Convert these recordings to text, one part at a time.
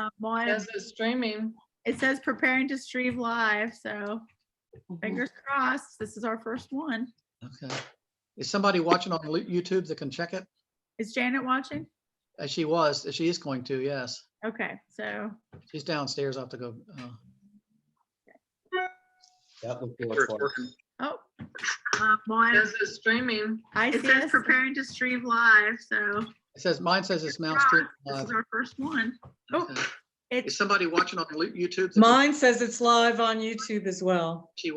It says it's streaming. It says preparing to stream live, so fingers crossed. This is our first one. Okay. Is somebody watching on YouTube that can check it? Is Janet watching? She is going to, yes. Okay, so She's downstairs. I'll have to go. That looked working. oh, It says it's streaming. it says preparing to stream live, so It says, mine says it's now streaming this live. is our first one. Oh, Okay. Is it's somebody watching on YouTube? that Mine says it's live on YouTube as well. She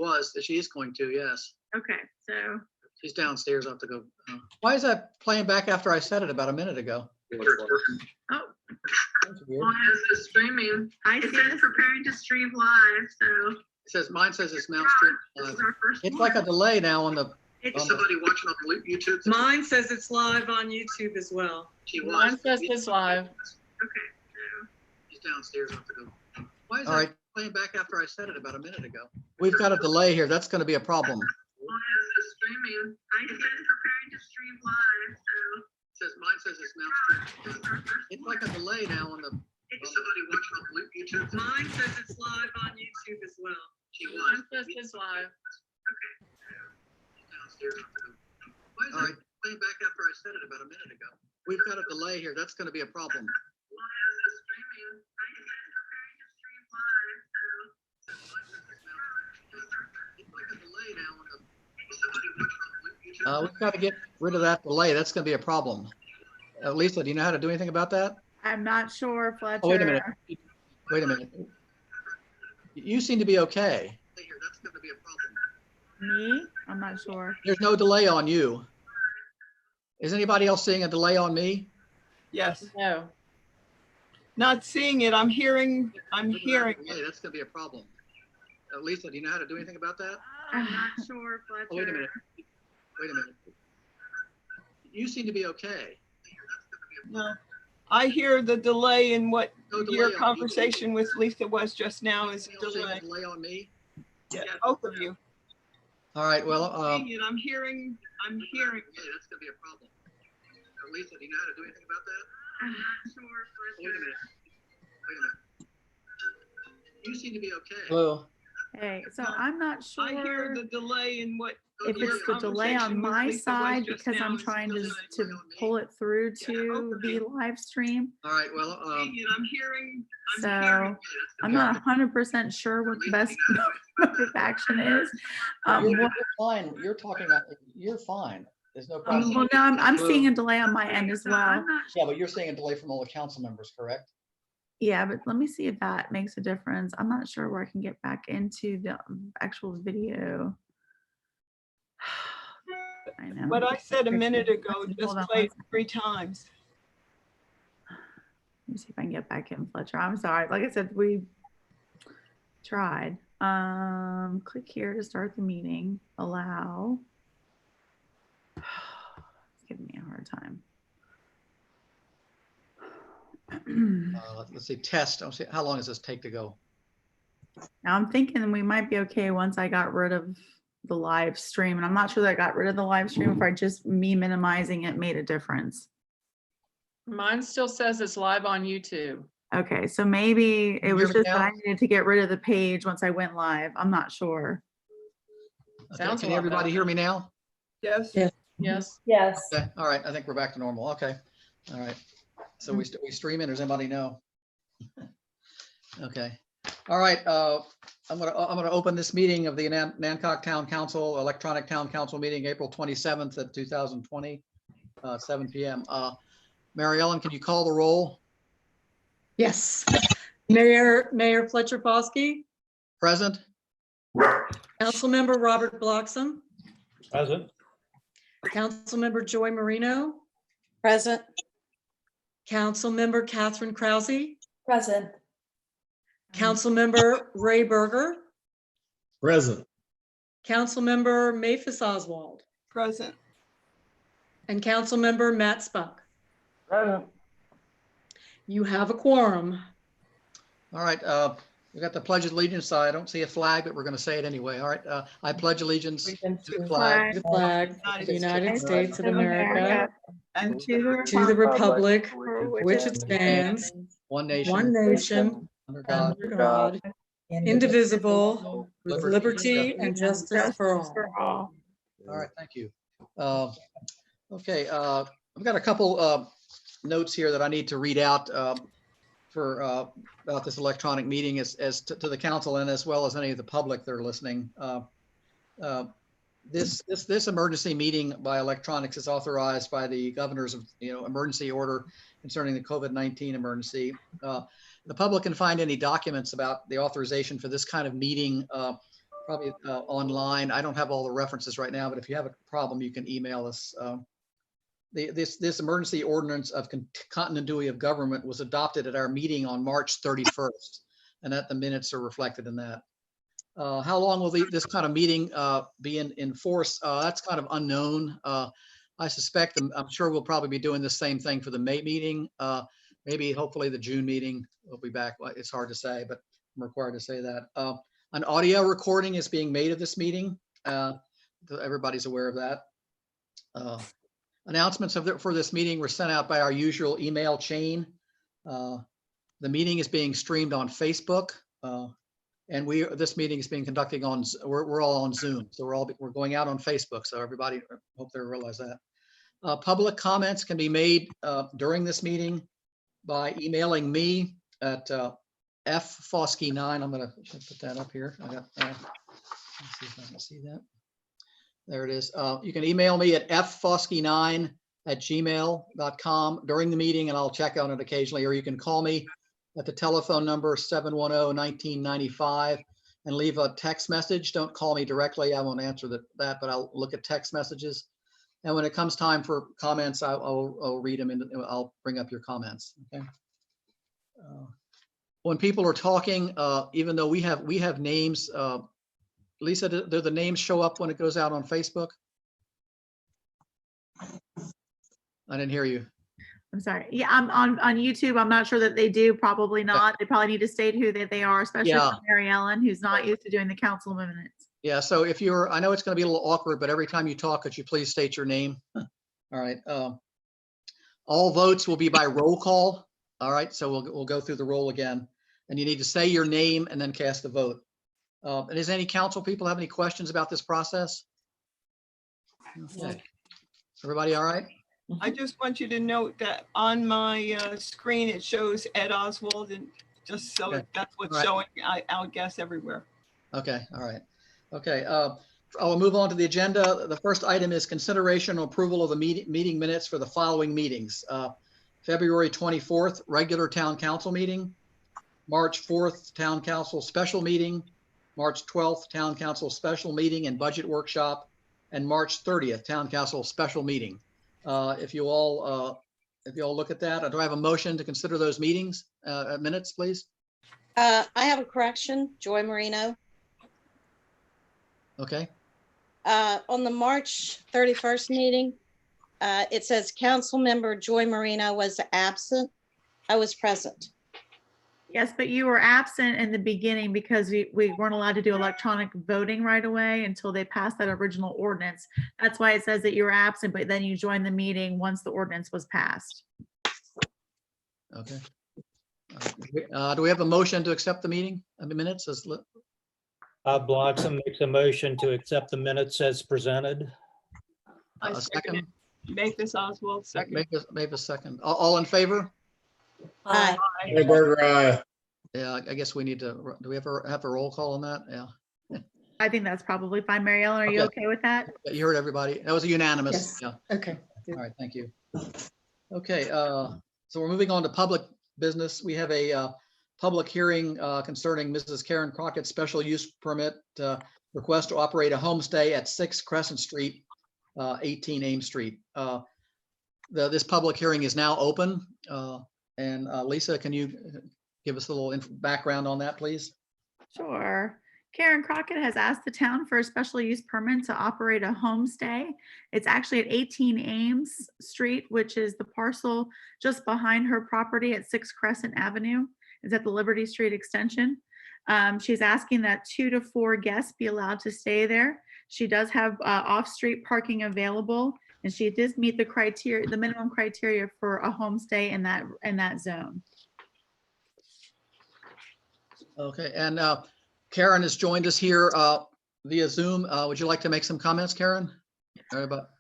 is going to, yes. okay, so She's downstairs. I'll have to go. Why is that playing back after I said it about a minute ago? oh, That's weird. It says streaming. it says preparing to stream live, so It says, mine says it's now streaming this live. is our first It's one. like a delay now on the. It's- Is somebody watching on YouTube? Mine says it's live on YouTube as well. Mine says it's live. Okay, so She's downstairs. I'll have to go. Why is that playing back after I said it about a minute ago? We've got a delay here. That's going to be a problem. Streaming. it says preparing to stream live, so It says, mine says it's now streaming. It's like a delay now on the. Is somebody watching on YouTube? Mine says it's live on YouTube as well. Mine says it's live. Downstairs. Why is that playing back after I said it about a minute ago? We've got a delay here. That's going to be a problem. We've got to get rid of that delay. That's going to be a problem. Lisa, do you know how to do anything about that? I'm not sure, Fletcher. Oh, wait a minute. Wait a minute. You seem to be okay. That's going to be a problem. Me? I'm not sure. There's no delay on you. Is anybody else seeing a delay on me? Yes. No. Not seeing it. I'm hearing. Delay, that's going to be a problem. Lisa, do you know how to do anything about that? I'm not sure, Fletcher. Oh, wait a minute. Wait a minute. You seem to be okay. No, I hear the delay in what No delay your on you. conversation with Lisa was just now is Anybody else seeing delay. a delay on me? Yeah, both of you. All right, well, Seeing it. I'm hearing. delay, that's going to be a problem. Lisa, do you know how to do anything about that? I'm not sure, Wait a Fletcher. minute. Wait a minute. You seem to be okay. Hello. Hey, so I'm not sure I hear the delay in what if it's the delay on conversation with my Lisa was side just because now I'm is trying delay. to pull it through Yeah, to both of the you. live stream. All right, well, Seeing it. I'm hearing. So hearing. I'm not 100% sure what the best mode of action is. You're fine. You're talking. You're fine. There's no problem. Well, no, I'm seeing a delay on my end as well. Yeah, but you're seeing a delay from all the council members, correct? Yeah, but let me see if that makes a difference. I'm not sure where I can get back into the actual video. I know. What I said a minute ago Hold just on played one 3 times. Let me see if I can get back in, Fletcher. I'm sorry. Like I said, we tried. Click here to start the meeting. Allow. It's giving me a hard time. let's see, test. I'll see, how long does this take to go? Now I'm thinking we might be okay once I got rid of the live stream. And I'm not sure that I got rid of the live stream if I just me minimizing it made a difference. Mine still says it's live on YouTube. Okay, so maybe it you was hear me just that now? I needed to get rid of the page once I went live. I'm not sure. Okay, Sounds a can lot everybody better. hear me now? Yes. Yeah. Yes. Yes. Okay, all right, I think we're back to normal. Okay, all right. So we stream in, does anybody know? Okay, all right, I'm gonna open this meeting of the Nancock Town Council, Electronic Town Council meeting, April 27th at 2020, 7 p.m. Mary Ellen, can you call the roll? Yes. Mayor Fletcher Foskey, Present? Councilmember Robert Bloxham, Present. Councilmember Joy Marino, Present. Councilmember Catherine Krause, Present. Councilmember Ray Berger, Present. Councilmember Maphis Oswald, Present. and Councilmember Matt Spuck. Present. You have a quorum. All right, we got the Pledge of Allegiance. I don't see a flag, but we're going to say it anyway. All right, I pledge allegiance to the flag The flag of the United States of America, And to the republic for which it stands, one nation, one nation, under God, under God, indivisible, with liberty and justice for all. All right, thank you. Okay, I've got a couple notes here that I need to read out for about this electronic meeting as to the council and as well as any of the public that are listening. This emergency meeting by electronics is authorized by the governor's emergency order concerning the COVID-19 emergency. The public can find any documents about the authorization for this kind of meeting probably online. I don't have all the references right now, but if you have a problem, you can email us. This emergency ordinance of continuity of government was adopted at our meeting on March 31st, and that the minutes are reflected in that. How long will this kind of meeting be in force? That's kind of unknown. I suspect, I'm sure we'll probably be doing the same thing for the May meeting. Maybe hopefully the June meeting will be back. It's hard to say, but I'm required to say that. An audio recording is being made of this meeting. Everybody's aware of that. Announcements for this meeting were sent out by our usual email chain. The meeting is being streamed on Facebook. And this meeting is being conducted on, we're all on Zoom. So we're going out on Facebook. So everybody, hope they realize that. Public comments can be made during this meeting by emailing me at ffoskey9. I'm going to put that up here. I got, let's see if I can see that. There it is. You can email me at ffoskey9@gmail.com during the meeting, and I'll check on it occasionally, or you can call me at the telephone number 710-1995 and leave a text message. Don't call me directly. I won't answer that, but I'll look at text messages. And when it comes time for comments, I'll read them and I'll bring up your comments. Okay. When people are talking, even though we have names, Lisa, do the names show up when it goes out on Facebook? I didn't hear you. I'm sorry. Yeah, I'm on YouTube. I'm not sure that they do. Probably not. They probably need to state who they are, especially Yeah. for Mary Ellen, who's not used to doing the council minutes. Yeah, so if you're, I know it's going to be a little awkward, but every time you talk, could you please state your name? All right. All votes will be by roll call. All right, so we'll go through the roll again, and you need to say your name and then cast a vote. And does any council people have any questions about this process? Okay. Everybody all right? I just want you to note that on my screen, it shows Ed Oswald, and just so Okay. that's what's All right. showing, I'll guess everywhere. Okay, all right. Okay, I'll move on to the agenda. The first item is consideration and approval of the meeting minutes for the following meetings. February 24th, regular town council meeting. March 4th, town council special meeting. March 12th, town council special meeting and budget workshop. And March 30th, town council special meeting. If you all look at that, do I have a motion to consider those meetings minutes, please? I have a correction, Joy Marino. Okay, On the March 31st meeting, it says council member Joy Marino was absent. I was present. Yes, but you were absent in the beginning because we weren't allowed to do electronic voting right away until they passed that original ordinance. That's why it says that you were absent, but then you joined the meeting once the ordinance was passed. okay. Do we have a motion to accept the meeting minutes? Bloxham makes a motion to accept the minutes as presented. I A second second? it. Mavis Oswald, second. Maybe a second. All in favor? Aye. Hey, Burger, aye. Yeah, I guess we need to, do we ever have a roll call on that? Yeah. I think that's probably fine. Mary Ellen, are you Okay. okay with that? You heard everybody. That was a unanimous. Yes. Yeah. Okay. All right, thank you. Okay, so we're moving on to public business. We have a public hearing concerning Mrs. Karen Crockett's special use permit request to operate a homestay at 6 Crescent Street, 18 Ames Street. This public hearing is now open. And Lisa, can you give us a little background on that, please? Sure. Karen Crockett has asked the town for a special use permit to operate a homestay. It's actually at 18 Ames Street, which is the parcel just behind her property at 6 Crescent Avenue. Is at the Liberty Street extension. She's asking that 2 to 4 guests be allowed to stay there. She does have off-street parking available, and she does meet the criteria, the minimum criteria for a homestay in that zone. Okay, and Karen has joined us here via Zoom. Would you like to make some comments, Karen? Or about-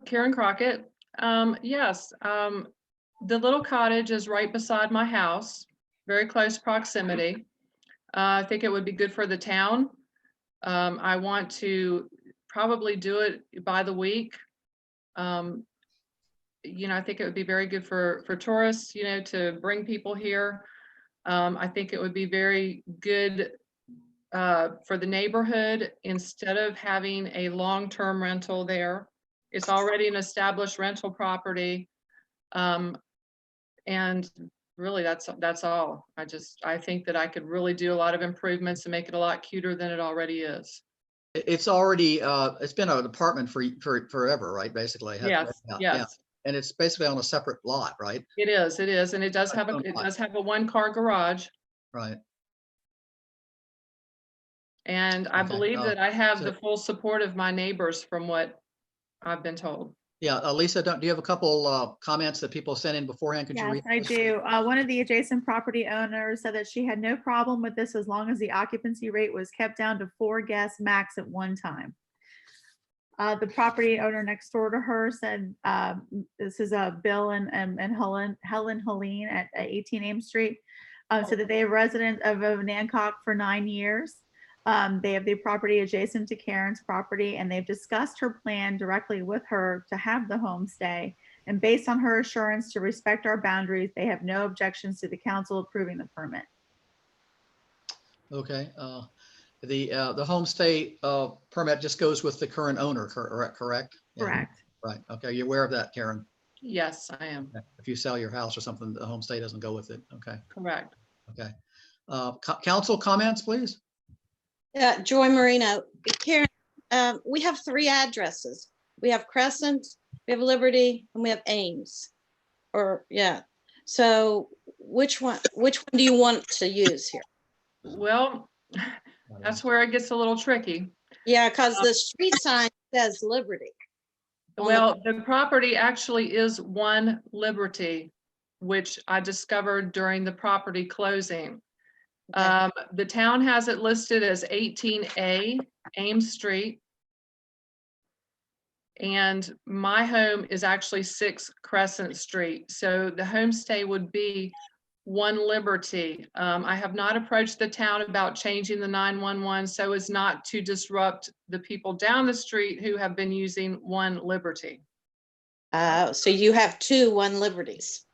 Karen Crockett. Yes, the little cottage is right beside my house, very close proximity. I think it would be good for the town. I want to probably do it by the week. I think it would be very good for tourists, to bring people here. I think it would be very good for the neighborhood instead of having a long-term rental there. It's already an established rental property. And really that's all. I think that I could really do a lot of improvements and make it a lot cuter than it already is. It's already, it's been an apartment for forever, right? Basically. Yes, Yeah, yes. And it's basically on a separate lot, right? It is, and it does have a one-car garage. Right. And I Okay, believe that I have so- the full support of my neighbors from what I've been told. Yeah, Lisa, do you have a couple comments that people sent in beforehand? Could you Yes, read? I those? do. One of the adjacent property owners said that she had no problem with this as long as the occupancy rate was kept down to 4 guests max at one time. The property owner next door to her said, this is Bill and Helen Helene at 18 Ames Street. So that they have resident of Nancock for 9 years. They have the property adjacent to Karen's property, and they've discussed her plan directly with her to have the homestay. And based on her assurance to respect our boundaries, they have no objections to the council approving the permit. Okay, the homestay permit just goes with the current owner, correct? Yeah. Correct. Right, okay, you're aware of that, Karen? Yes, I am. Okay. If you sell your house or something, the homestay doesn't go with it, okay, Correct. okay. Council comments, please? Joy Marino. Karen, we have 3 addresses. We have Crescent, we have Liberty, and we have Ames. So which one do you want to use here? Well, that's where it gets a little tricky. Yeah, because the street sign says Liberty. Well, the property actually is 1 Liberty, which I discovered during the property closing. Okay. The town has it listed as 18A Ames Street. And my home is actually 6 Crescent Street. So the homestay would be 1 Liberty. I have not approached the town about changing the 911 so as not to disrupt the people down the street who have been using 1 Liberty. So you have 2 1 Liberties.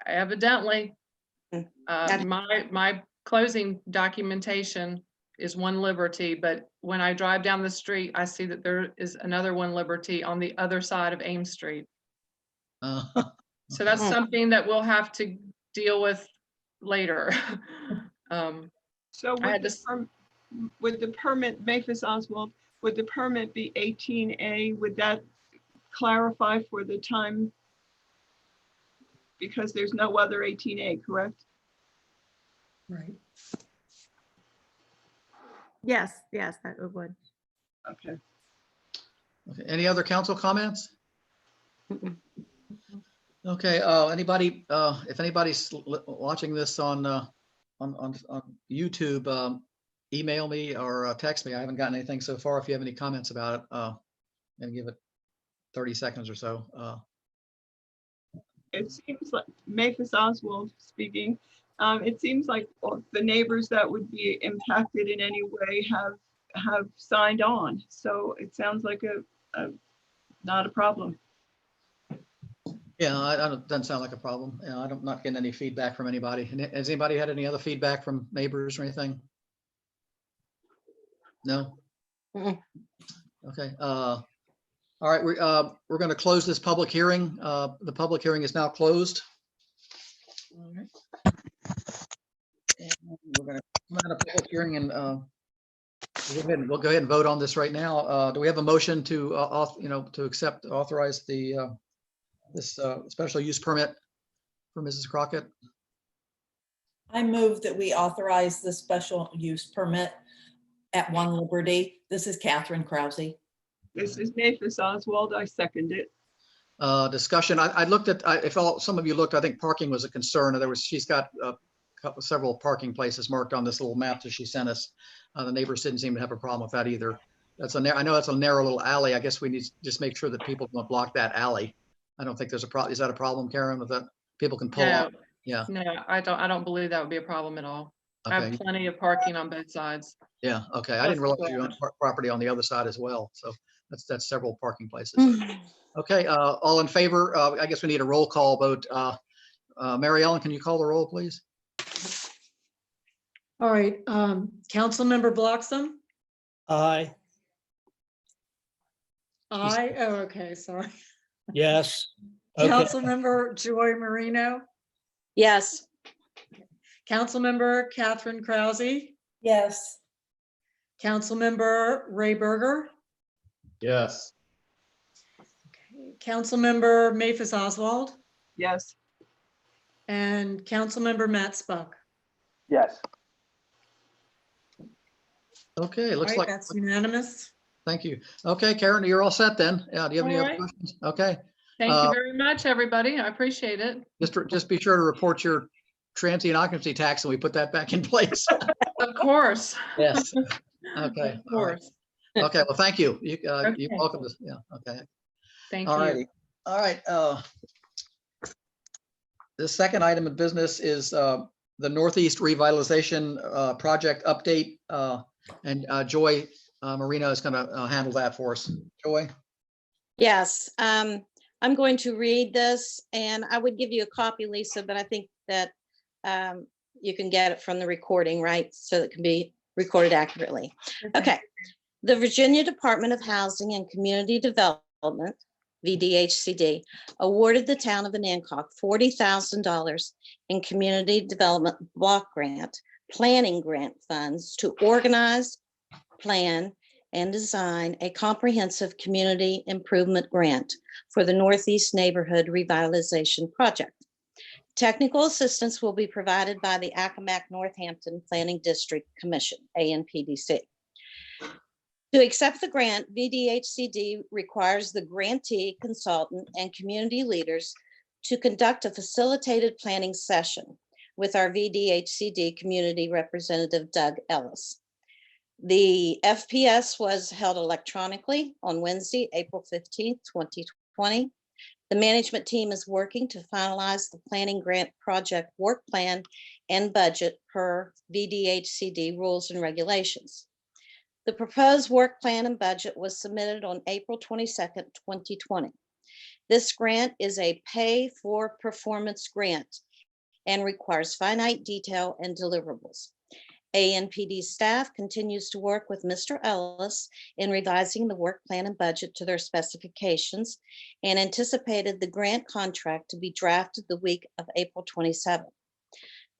Evidently, Got it. my closing documentation is 1 Liberty, but when I drive down the street, I see that there is another 1 Liberty on the other side of Ames Street. So that's something that we'll have to deal with later. So I had would the permit, Mavis Oswald, would the permit be 18A? Would that clarify for the time? Because there's no other 18A, correct? Right. Yes, that it would. Okay. Okay, any other council comments? Mm-mm. Okay, anybody, if anybody's watching this on YouTube, email me or text me. I haven't gotten anything so far. If you have any comments about it, and give it 30 seconds or so. It seems like, Mavis Oswald speaking, it seems like the neighbors that would be impacted in any way have signed on. So it sounds like not a problem. Yeah, doesn't sound like a problem. I'm not getting any feedback from anybody. And has anybody had any other feedback from neighbors or anything? No? Mm-mm. Okay. All right, we're going to close this public hearing. The public hearing is now closed. All right. And we're going to come out of public hearing and we'll go ahead and vote on this right now. Do we have a motion to authorize the this special use permit for Mrs. Crockett? I move that we authorize the special use permit at 1 Liberty. This is Catherine Krause. This is Mavis Oswald. I second it. Discussion. I looked at, some of you looked, I think parking was a concern. She's got several parking places marked on this little map that she sent us. The neighbors didn't seem to have a problem with that either. I know that's a narrow little alley. I guess we need to just make sure that people don't block that alley. I don't think there's a problem. Is that a problem, Karen, with that? People can pull No, off? Yeah, no, I don't believe that would be a problem at all. I have okay, plenty of parking on both sides. yeah, okay. I didn't Plus realize you owned garage. property on the other side as well. So that's several parking places. Mm. Okay, all in favor? I guess we need a roll call vote. Mary Ellen, can you call the roll, please? All right, Councilmember Bloxham? Aye, Aye, oh, okay, sorry. yes. Okay, Councilmember Joy Marino? Yes, Councilmember Catherine Krause? Yes. Councilmember Ray Berger? Yes. Councilmember Maphis Oswald? Yes. And Councilmember Matt Spuck? Yes. Okay, All looks right, like, that's unanimous. thank you. Okay, Karen, you're all set then. Do you have any All other right. questions? Okay, Thank you very much, everybody. I appreciate it. just be sure to report your transient occupancy tax and we put that back in place. Of course. Yes. Okay. Of All right. course. Okay, well, thank you. You're Okay. welcome to, yeah, okay. Thank All you. righty. All right. The second item of business is the Northeast Revitalization Project update. And Joy Marino is going to handle that for us. Joy? yes. I'm going to read this and I would give you a copy, Lisa, but I think that you can get it from the recording, right? So it can be recorded accurately. Okay. The Virginia Department of Housing and Community Development, VDHCD, awarded the town of Anacog $40,000 in community development block grant, planning grant funds to organize, plan, and design a comprehensive community improvement grant for the Northeast Neighborhood Revitalization Project. Technical assistance will be provided by the Accomack Northampton Planning District Commission, ANPDC. To accept the grant, VDHCD requires the grantee, consultant, and community leaders to conduct a facilitated planning session with our VDHCD community representative, Doug Ellis. The FPS was held electronically on Wednesday, April 15th, 2020. The management team is working to finalize the planning grant project work plan and budget per VDHCD rules and regulations. The proposed work plan and budget was submitted on April 22nd, 2020. This grant is a pay for performance grant and requires finite detail and deliverables. ANPD staff continues to work with Mr. Ellis in revising the work plan and budget to their specifications and anticipated the grant contract to be drafted the week of April 27th.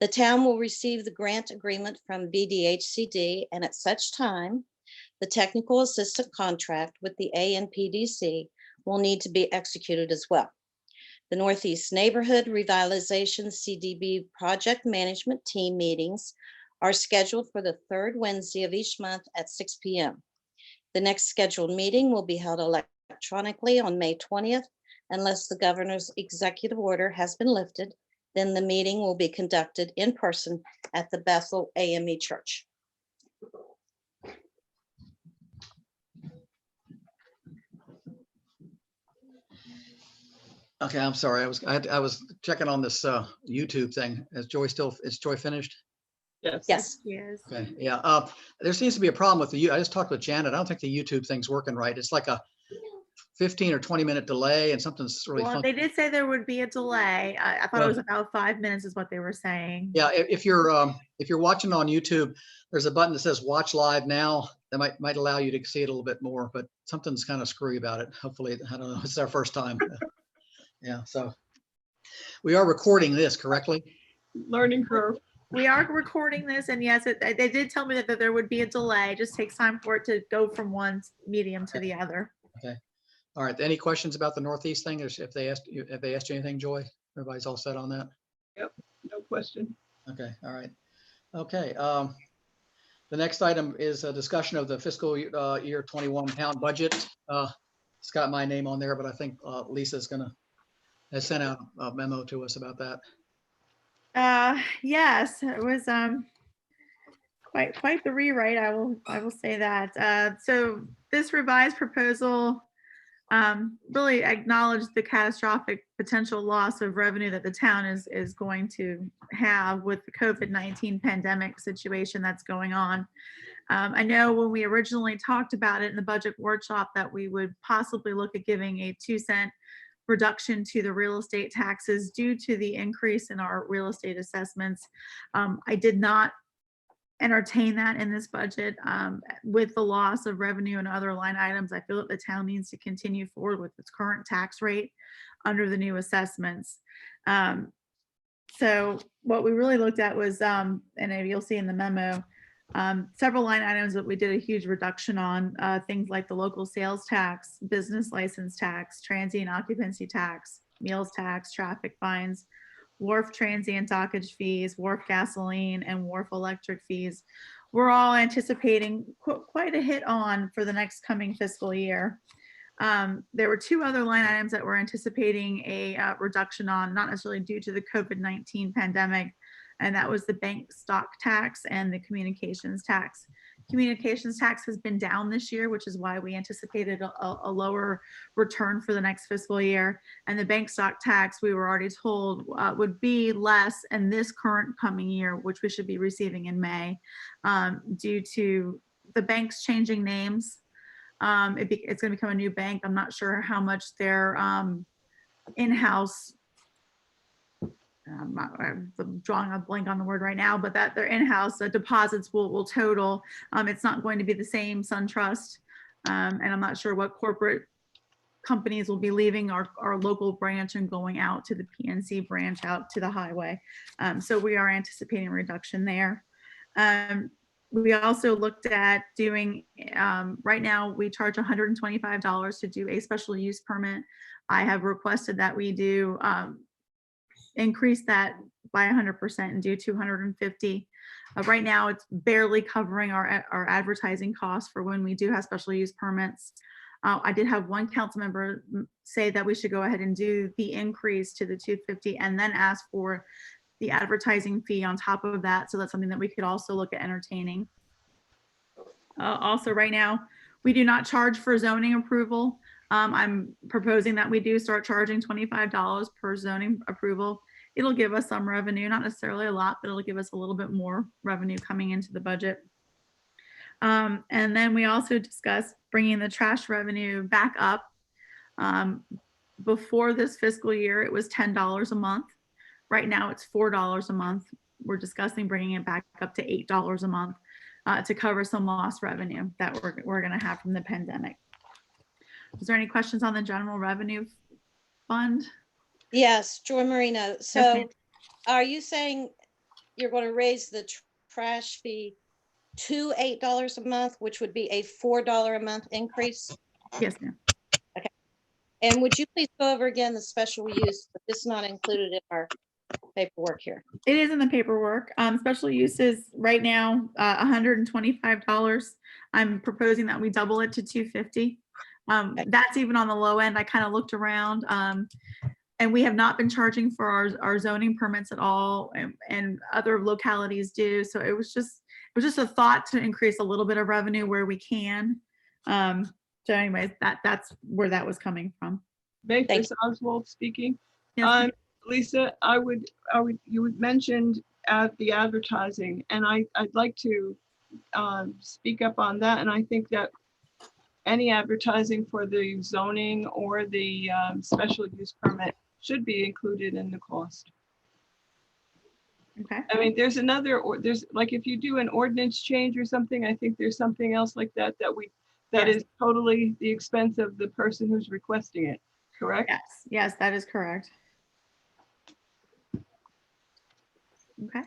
The town will receive the grant agreement from VDHCD, and at such time, the technical assistant contract with the ANPDC will need to be executed as well. The Northeast Neighborhood Revitalization CDB project management team meetings are scheduled for the third Wednesday of each month at 6 p.m. The next scheduled meeting will be held electronically on May 20th. Unless the governor's executive order has been lifted, then the meeting will be conducted in person at the Bethel AME Church. Okay, I'm sorry. I was checking on this YouTube thing. Is Joy finished? Yes. Yes. Yes. Okay, yeah. There seems to be a problem with I just talked with Janet. I don't think the YouTube thing's working right. It's like a 15 or 20-minute delay and something's really Well, funky. they did say there would be a delay. I thought it was about 5 minutes is what they were saying. Yeah, if you're watching on YouTube, there's a button that says watch live now. That might allow you to see it a little bit more, but something's kind of screwy about it. Hopefully, I don't know, it's our first time. Yeah, so we are recording this correctly. Learning curve. We are recording this, and yes, they did tell me that there would be a delay. It just takes time for it to go from one medium to the other. Okay. All right. Any questions about the Northeast thing? Or if they asked you anything, Joy? Everybody's all set on that? Yep, no question. Okay. All right. Okay. The next item is a discussion of the fiscal year 21 town budget. It's got my name on there, but I think Lisa's has sent out a memo to us about that. Yes, it was quite the rewrite. I will say that. So this revised proposal really acknowledged the catastrophic potential loss of revenue that the town is going to have with the COVID-19 pandemic situation that's going on. I know when we originally talked about it in the budget workshop that we would possibly look at giving a 2-cent reduction to the real estate taxes due to the increase in our real estate assessments. I did not entertain that in this budget. With the loss of revenue and other line items, I feel that the town needs to continue forward with its current tax rate under the new assessments. So what we really looked at was, and you'll see in the memo, several line items that we did a huge reduction on, things like the local sales tax, business license tax, transient occupancy tax, meals tax, traffic fines, wharf transient dockage fees, wharf gasoline, and wharf electric fees. We're all anticipating quite a hit on for the next coming fiscal year. There were 2 other line items that we're anticipating a reduction on, not necessarily due to the COVID-19 pandemic, and that was the bank stock tax and the communications tax. Communications tax has been down this year, which is why we anticipated a lower return for the next fiscal year. And the bank stock tax, we were already told, would be less in this current coming year, which we should be receiving in May, due to the banks changing names. It's going to become a new bank. I'm not sure how much their in-house, I'm drawing a blank on the word right now, but that their in-house deposits will total. It's not going to be the same SunTrust, and I'm not sure what corporate companies will be leaving our local branch and going out to the PNC branch out to the highway. So we are anticipating a reduction there. We also looked at doing, right now we charge $125 to do a special use permit. I have requested that we do increase that by 100% and do 250. Right now it's barely covering our advertising costs for when we do have special use permits. I did have one council member say that we should go ahead and do the increase to the 250 and then ask for the advertising fee on top of that. So that's something that we could also look at entertaining. Also right now, we do not charge for zoning approval. I'm proposing that we do start charging $25 per zoning approval. It'll give us some revenue, not necessarily a lot, but it'll give us a little bit more revenue coming into the budget. And then we also discussed bringing the trash revenue back up. Before this fiscal year, it was $10 a month. Right now it's $4 a month. We're discussing bringing it back up to $8 a month to cover some lost revenue that we're going to have from the pandemic. Is there any questions on the general revenue fund? Yes, Joy Marino. Yes, So ma'am. are you saying you're going to raise the trash fee to $8 a month, which would be a $4 a month increase? Yes, ma'am. And would you please go over again the special use, but this is not included in our paperwork here. It is in the paperwork. Special uses right now, $125. I'm proposing that we double it to $250. That's even on the low end. I kind of looked around, and we have not been charging for our zoning permits at all, and other localities do. So it was just a thought to increase a little bit of revenue where we can. So anyways, that's where that was coming from. Mavis Oswald speaking. Yes, Lisa, you had mentioned the advertising, and I'd like to speak up on that. And I think that any advertising for the zoning or the special use permit should be included in the cost. okay. I mean, there's like, if you do an ordinance change or something, I think there's something else like that that Yes. is totally the expense of the person who's requesting it, correct? Yes, that is correct. Okay.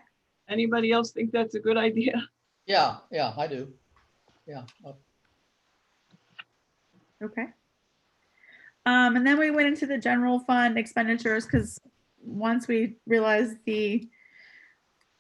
Anybody else think that's a good idea? Yeah, I do. Yeah. Okay. And then we went into the general fund expenditures because once we realized the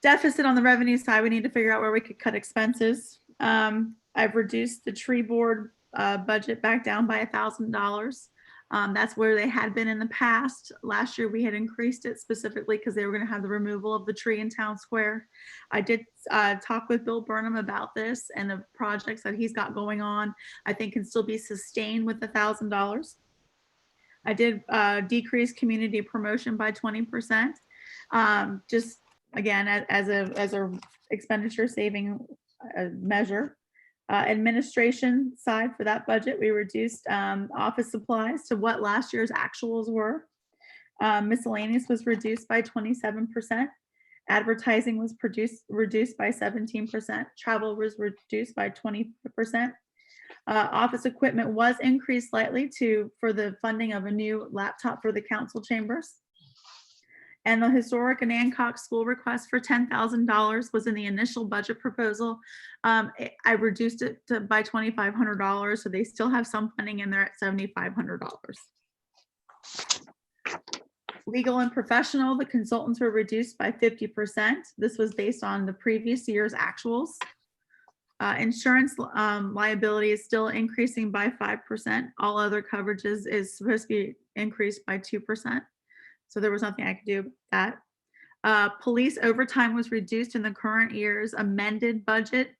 deficit on the revenue side, we need to figure out where we could cut expenses. I've reduced the tree board budget back down by $1,000. That's where they had been in the past. Last year, we had increased it specifically because they were going to have the removal of the tree in Town Square. I did talk with Bill Burnham about this, and the projects that he's got going on, I think can still be sustained with $1,000. I did decrease community promotion by 20%. Just again, as a expenditure saving measure. Administration side for that budget, we reduced office supplies to what last year's actuals were. Miscellaneous was reduced by 27%. Advertising was reduced by 17%. Travel was reduced by 20%. Office equipment was increased slightly for the funding of a new laptop for the council chambers. And the historic and Hancock school request for $10,000 was in the initial budget proposal. I reduced it by $2,500, so they still have some funding in there at $7,500. Legal and professional, the consultants were reduced by 50%. This was based on the previous year's actuals. Insurance liability is still increasing by 5%. All other coverages is supposed to be increased by 2%. So there was nothing I could do about that. Police overtime was reduced in the current year's amended budget.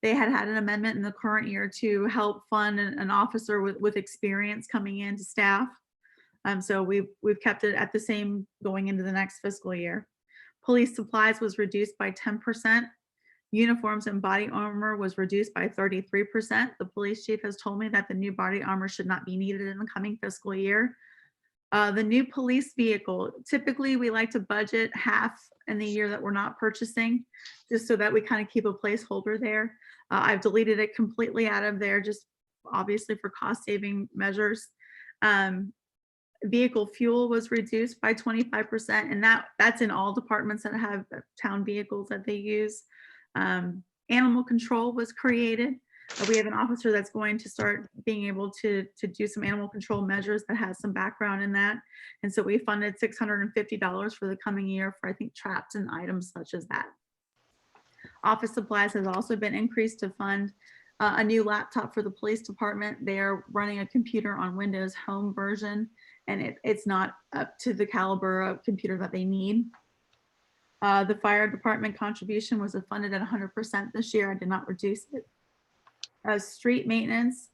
They had an amendment in the current year to help fund an officer with experience coming into staff. So we've kept it at the same going into the next fiscal year. Police supplies was reduced by 10%. Uniforms and body armor was reduced by 33%. The police chief has told me that the new body armor should not be needed in the coming fiscal year. The new police vehicle, typically we like to budget half in the year that we're not purchasing, just so that we kind of keep a placeholder there. I've deleted it completely out of there, just obviously for cost saving measures. Vehicle fuel was reduced by 25%, and that's in all departments that have town vehicles that they use. Animal control was created. We have an officer that's going to start being able to do some animal control measures that has some background in that. And so we funded $650 for the coming year for, I think, traps and items such as that. Office supplies has also been increased to fund a new laptop for the police department. They are running a computer on Windows Home version, and it's not up to the caliber of computer that they need. The fire department contribution was funded at 100% this year. I did not reduce it. Street maintenance.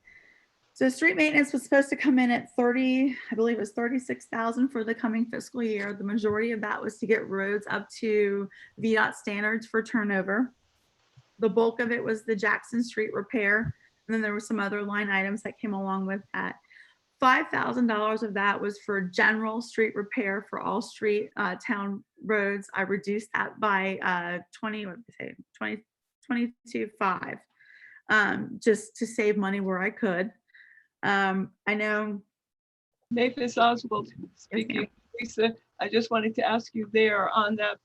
So street maintenance was supposed to come in at I believe it was 36,000 for the coming fiscal year. The majority of that was to get roads up to VDOT standards for turnover. The bulk of it was the Jackson Street repair. And then there were some other line items that came along with that. $5,000 of that was for general street repair for all street town roads. I reduced that by 22.5. Just to save money where I could. I know. Mavis Oswald speaking. Yes, Lisa, I just wanted to ask you there on that,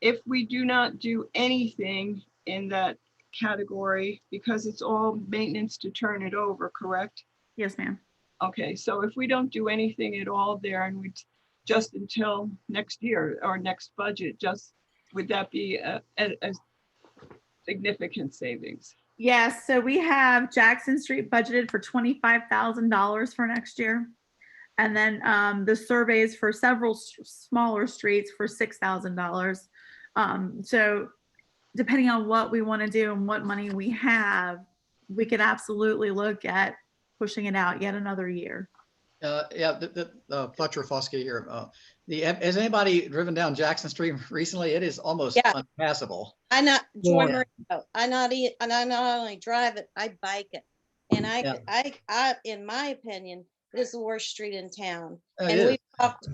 if we do not do anything in that category, because it's all maintenance to turn it over, correct? Yes, ma'am. Okay, so if we don't do anything at all there and we just until next year or next budget, would that be a significant savings? Yes, so we have Jackson Street budgeted for $25,000 for next year. And then the surveys for several smaller streets for $6,000. So depending on what we want to do and what money we have, we could absolutely look at pushing it out yet another year. Yeah, Fletcher Foskey here. Has anybody driven down Jackson Street recently? It is almost unpassable. I not Yeah. I not only drive it, I bike it. And I in my opinion, it is the worst street in town. And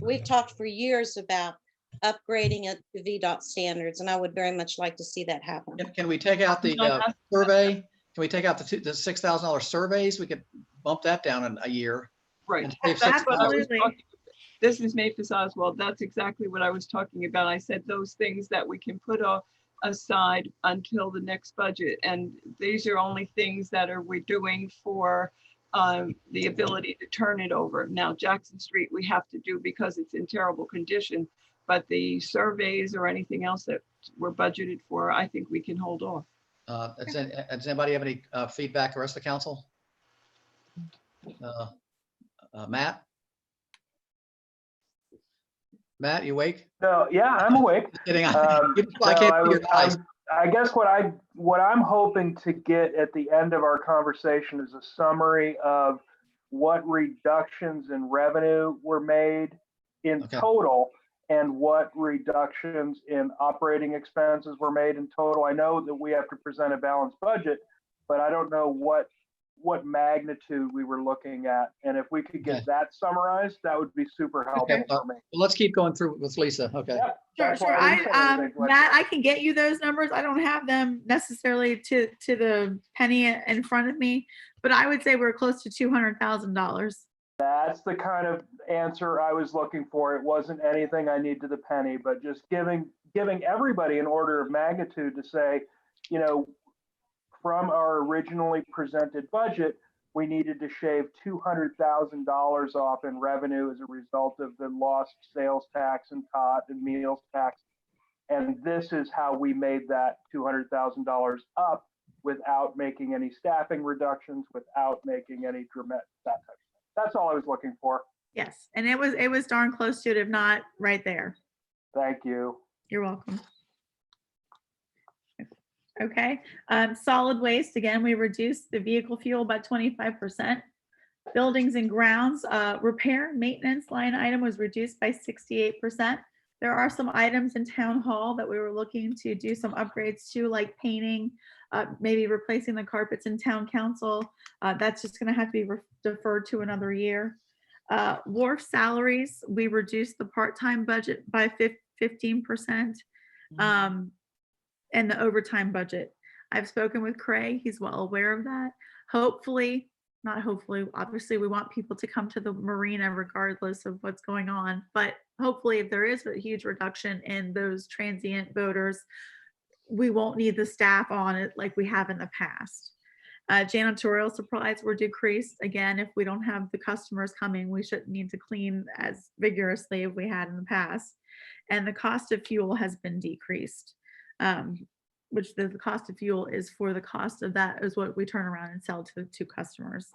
we've talked for years about upgrading it to VDOT standards, and I would very much like to see that happen. Can we take out the survey? Can we take out the $6,000 surveys? We could bump that down in a year. Right. And save That's what I was Absolutely. talking about. This is Mavis Oswald. That's exactly what I was talking about. I said those things that we can put aside until the next budget. And these are only things that we're doing for the ability to turn it over. Now, Jackson Street, we have to do because it's in terrible condition, but the surveys or anything else that we're budgeted for, I think we can hold off. Does anybody have any feedback, the rest of the council? Matt? Matt, you awake? So, yeah, I'm awake. Just kidding. I So can't see your eyes. I guess what I'm hoping to get at the end of our conversation is a summary of what reductions in revenue were made in Okay. total and what reductions in operating expenses were made in total. I know that we have to present a balanced budget, but I don't know what magnitude we were looking at. And if we could get Okay. that summarized, that would be super helpful Okay. for me. Well, let's keep going through with Lisa. Okay. Yep, Sure, that's sure. why I didn't say anything, like- Matt, I can get you those numbers. I don't have them necessarily to the penny in front of me, but I would say we're close to $200,000. That's the kind of answer I was looking for. It wasn't anything I need to the penny, but just giving everybody an order of magnitude to say, you know, from our originally presented budget, we needed to shave $200,000 off in revenue as a result of the lost sales tax and tot and meals tax. And this is how we made that $200,000 up without making any staffing reductions, without making any dramatic, that type of thing. That's all I was looking for. Yes, and it was darn close to it, if not right there. Thank you. You're welcome. Okay, solid waste, again, we reduced the vehicle fuel by 25%. Buildings and grounds, repair, maintenance line item was reduced by 68%. There are some items in town hall that we were looking to do some upgrades to, like painting, maybe replacing the carpets in town council. That's just gonna have to be deferred to another year. Wharf salaries, we reduced the part-time budget by 15%. And the overtime budget. I've spoken with Craig, he's well aware of that. Hopefully, not hopefully, obviously we want people to come to the marina regardless of what's going on, but hopefully if there is a huge reduction in those transient boaters, we won't need the staff on it like we have in the past. Janitorial supplies were decreased. Again, if we don't have the customers coming, we shouldn't need to clean as vigorously as we had in the past. And the cost of fuel has been decreased. Which the cost of fuel is for the cost of that is what we turn around and sell to customers.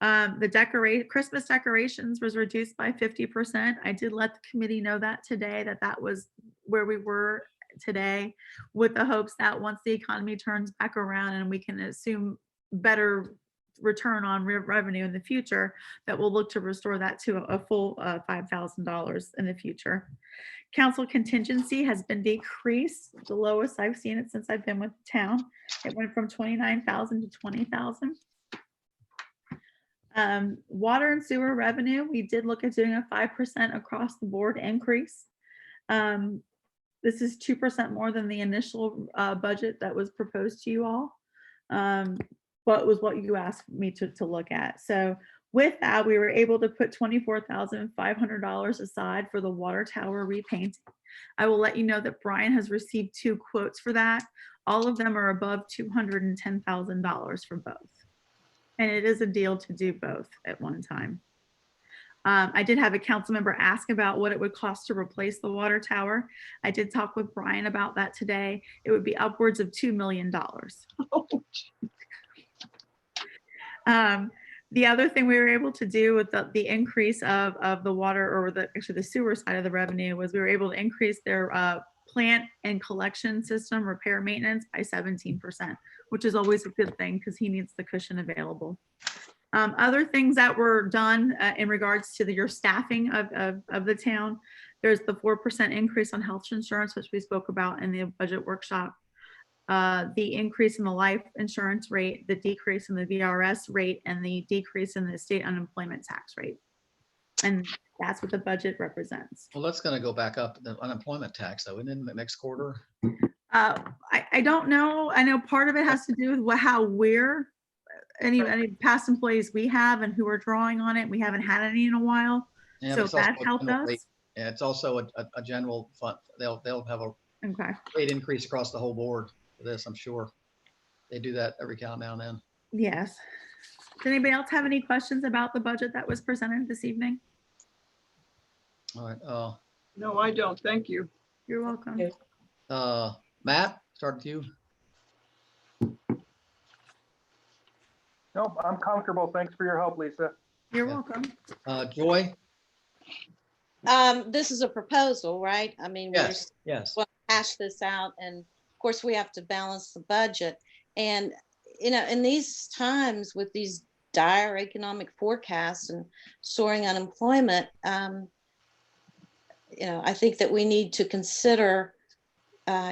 The Christmas decorations was reduced by 50%. I did let the committee know that today, that was where we were today, with the hopes that once the economy turns back around and we can assume better return on revenue in the future, that we'll look to restore that to a full $5,000 in the future. Council contingency has been decreased, the lowest I've seen it since I've been with the town. It went from 29,000 to 20,000. Water and sewer revenue, we did look at doing a 5% across the board increase. This is 2% more than the initial budget that was proposed to you all, but was what you asked me to look at. So with that, we were able to put $24,500 aside for the water tower repaint. I will let you know that Brian has received 2 quotes for that. All of them are above $210,000 for both. And it is a deal to do both at one time. I did have a council member ask about what it would cost to replace the water tower. I did talk with Brian about that today. It would be upwards of $2 million. The other thing we were able to do with the increase of the water, or actually the sewer side of the revenue, was we were able to increase their plant and collection system repair maintenance by 17%, which is always a good thing because he needs the cushion available. Other things that were done in regards to your staffing of the town, there's the 4% increase on health insurance, which we spoke about in the budget workshop. The increase in the life insurance rate, the decrease in the VRS rate, and the decrease in the state unemployment tax rate. And that's what the budget represents. Well, that's going to go back up, the unemployment tax though, and in the next quarter. I don't know. I know part of it has to do with how we're, any past employees we have and who are drawing on it. We haven't had any in a while. Yeah, So but it's also that a helped general us. rate. Yeah, it's also a general fund. They'll have a Okay. rate increase across the whole board for this, I'm sure. They do that every now and then. Yes. Does anybody else have any questions about the budget that was presented this evening? All right. No, I don't. Thank you. You're welcome. Okay. Matt, start with you. Nope, I'm comfortable. Thanks for your help, Lisa. You're Yeah. welcome. Joy? This is a proposal, right? I mean, we're Yes, yes. well, hash this out, and of course we have to balance the budget. And in these times with these dire economic forecasts and soaring unemployment, I think that we need to consider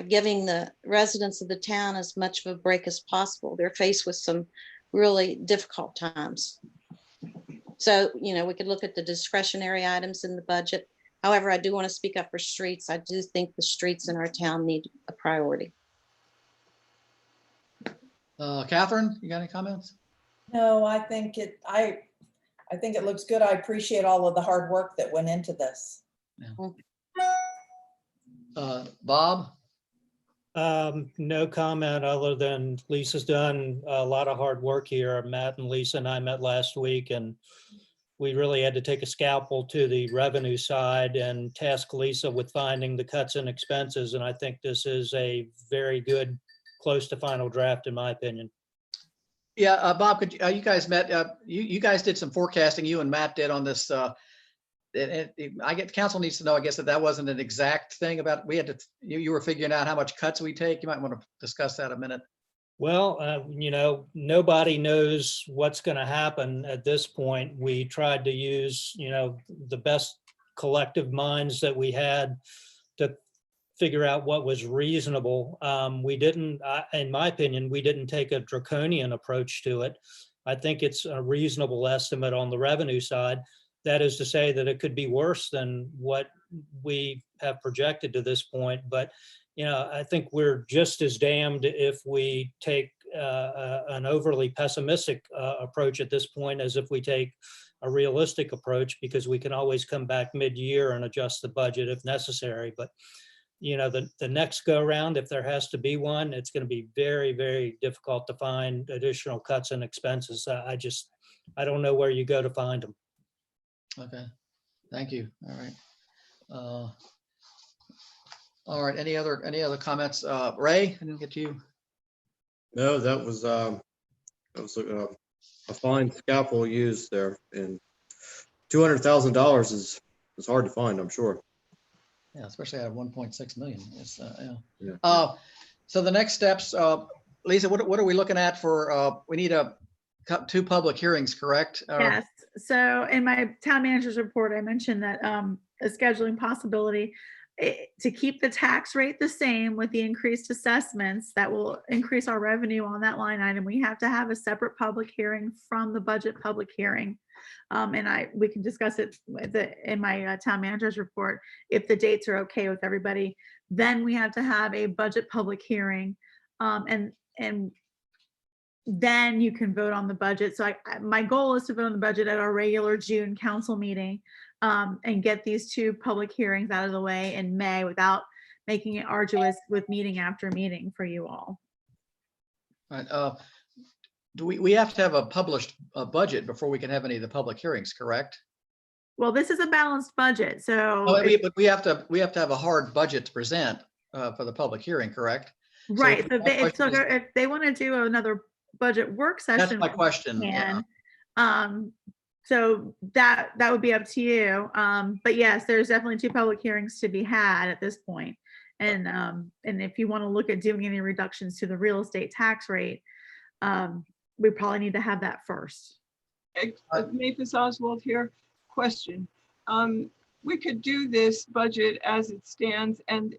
giving the residents of the town as much of a break as possible. They're faced with some really difficult times. So, we could look at the discretionary items in the budget. However, I do want to speak up for streets. I do think the streets in our town need a priority. Catherine, you got any comments? No, I think it looks good. I appreciate all of the hard work that went into this. Bob? No comment other than Lisa's done a lot of hard work here. Matt and Lisa and I met last week, and we really had to take a scalpel to the revenue side and task Lisa with finding the cuts and expenses. And I think this is a very good, close to final draft, in my opinion. Yeah, Bob, could you guys met, you guys did some forecasting, you and Matt did on this. Council needs to know, I guess, that wasn't an exact thing about, we had to, you were figuring out how much cuts we take. You might want to discuss that a minute. Well, nobody knows what's going to happen at this point. We tried to use, the best collective minds that we had to figure out what was reasonable. We didn't, in my opinion, we didn't take a draconian approach to it. I think it's a reasonable estimate on the revenue side. That is to say that it could be worse than what we have projected to this point. But, I think we're just as damned if we take an overly pessimistic approach at this point as if we take a realistic approach, because we can always come back mid-year and adjust the budget if necessary. But, the next go around, if there has to be one, it's going to be very, very difficult to find additional cuts and expenses. I don't know where you go to find them. Okay, thank you. All right. All right, any other comments? Ray, I didn't get to you. No, that was a fine scalpel used there, and $200,000 is hard to find, I'm sure. Yeah, especially out of 1.6 million. It's, Yeah. So the next steps, Lisa, what are we looking at for, we need two public hearings, correct? Yes. So in my town manager's report, I mentioned that a scheduling possibility to keep the tax rate the same with the increased assessments that will increase our revenue on that line item. We have to have a separate public hearing from the budget public hearing. And we can discuss it in my town manager's report. If the dates are okay with everybody, then we have to have a budget public hearing. And then you can vote on the budget. So my goal is to vote on the budget at our regular June council meeting and get these two public hearings out of the way in May without making it arduous with meeting after meeting for you all. All right. Do we have to have a published budget before we can have any of the public hearings, correct? Well, this is a balanced budget, so. But we have to have a hard budget to present for the public hearing, correct? Right. So So if they want to do another budget work session. That's my question. Yeah. So that would be up to you. But yes, there's definitely two public hearings to be had at this point. And if you want to look at doing any reductions to the real estate tax rate, we probably need to have that first. Mavis Oswald here. Question. We could do this budget as it stands, and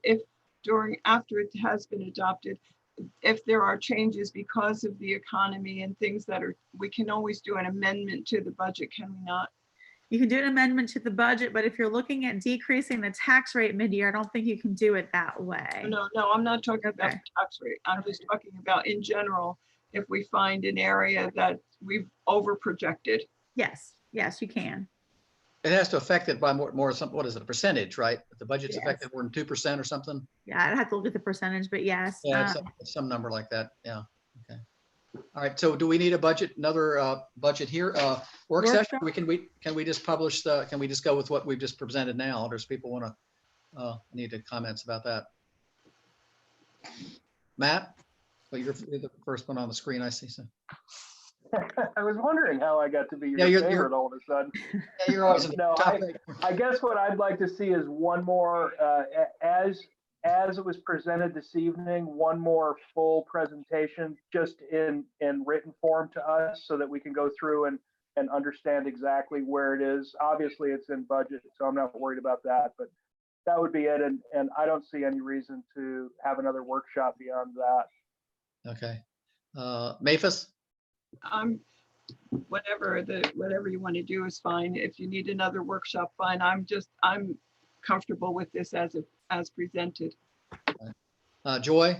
after it has been adopted, if there are changes because of the economy and things we can always do an amendment to the budget, can we not? You can do an amendment to the budget, but if you're looking at decreasing the tax rate mid-year, I don't think you can do it that way. No, I'm not talking about the tax rate. I'm just talking about in general, if we find an area that we've over projected. Yes, you can. It has to affect it by more something. What is it, a percentage, right? If the budget's affected more than 2% or something. Yeah, I'd have to look at the percentage, but yes. Yeah, some number like that. Yeah. Okay. All right. So do we need another budget here? Work session? Can we just publish can we just go with what we've just presented now? Or does people want to need comments about that? Matt, well, you're the first one on the screen, I see. So. I was wondering how I got to be your Yeah, you're- favorite all of a sudden. Yeah, you're always in the No, top. I guess what I'd like to see is one more, as it was presented this evening, one more full presentation just in written form to us so that we can go through and understand exactly where it is. Obviously, it's in budget, so I'm not worried about that, but that would be it. And I don't see any reason to have another workshop beyond that. Okay. Maphis? Whatever you want to do is fine. If you need another workshop, fine. I'm comfortable with this as presented. Joy?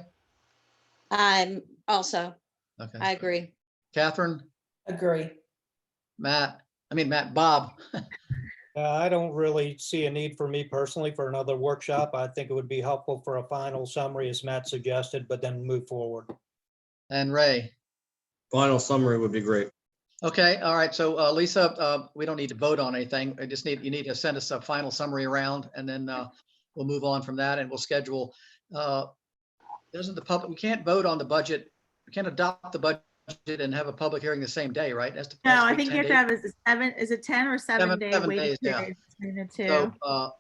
I'm also, Okay. I agree. Catherine? Agree. Bob? I don't really see a need for me personally for another workshop. I think it would be helpful for a final summary, as Matt suggested, but then move forward. And Ray? Final summary would be great. Okay, all right. So Lisa, we don't need to vote on anything. You need to send us a final summary around, and then we'll move on from that, and we'll schedule. We can't vote on the budget. We can't adopt the budget and have a public hearing the same day, right? That's No, I think you have to have is it 10 or 7 day 7 waiting days, yeah. period between the two? So,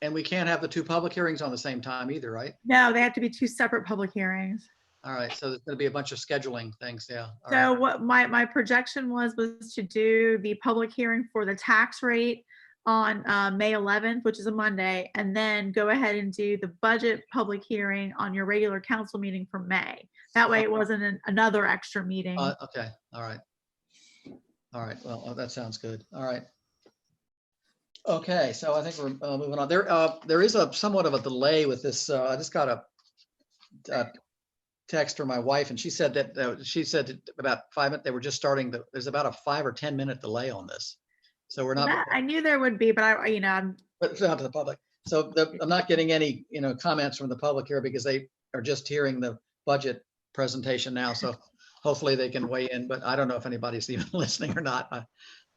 and we can't have the two public hearings on the same time either, right? No, they have to be two separate public hearings. All right, so there's going to be a bunch of scheduling things, yeah. All So right. what my projection was to do the public hearing for the tax rate on May 11th, which is a Monday, and then go ahead and do the budget public hearing on your regular council meeting for May. That way it wasn't another extra meeting. Okay, all right. All right, well, that sounds good. All right. Okay, so I think we're moving on. There is a somewhat of a delay with this. I just got a text from my wife, and she said that about 5 minutes, they were just starting. There's about a 5 or 10 minute delay on this. So we're not. I knew there would be, but But it's not to the public. So I'm not getting any, comments from the public here because they are just hearing the budget presentation now. So hopefully they can weigh in, but I don't know if anybody's even listening or not.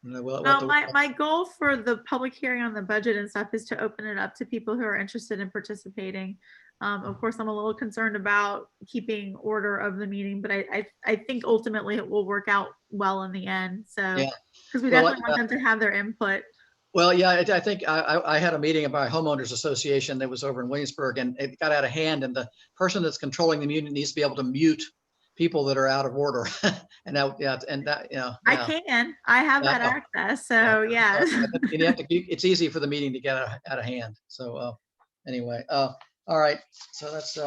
My goal for the public hearing on the budget and stuff is to open it up to people who are interested in participating. Of course, I'm a little concerned about keeping order of the meeting, but I think ultimately it will work out well in the end. So, because we definitely want them to have their input. Well, yeah, I think I had a meeting about a homeowners association that was over in Williamsburg, and it got out of hand, and the person that's controlling the meeting needs to be able to mute people that are out of order. I have that access. So yeah. It's easy for the meeting to get out of hand. So anyway, all right. So that's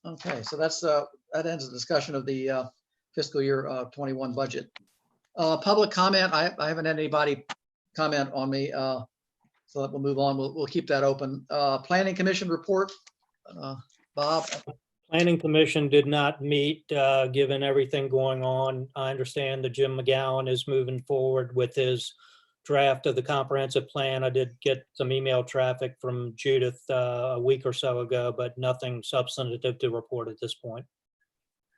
okay. So that ends the discussion of the fiscal year 21 budget. Public comment. I haven't had anybody comment on me. So we'll move on. We'll keep that open. Planning Commission report. Bob. Planning Commission did not meet, given everything going on. I understand that Jim McGowan is moving forward with his draft of the comprehensive plan. I did get some email traffic from Judith a week or so ago, but nothing substantive to report at this point.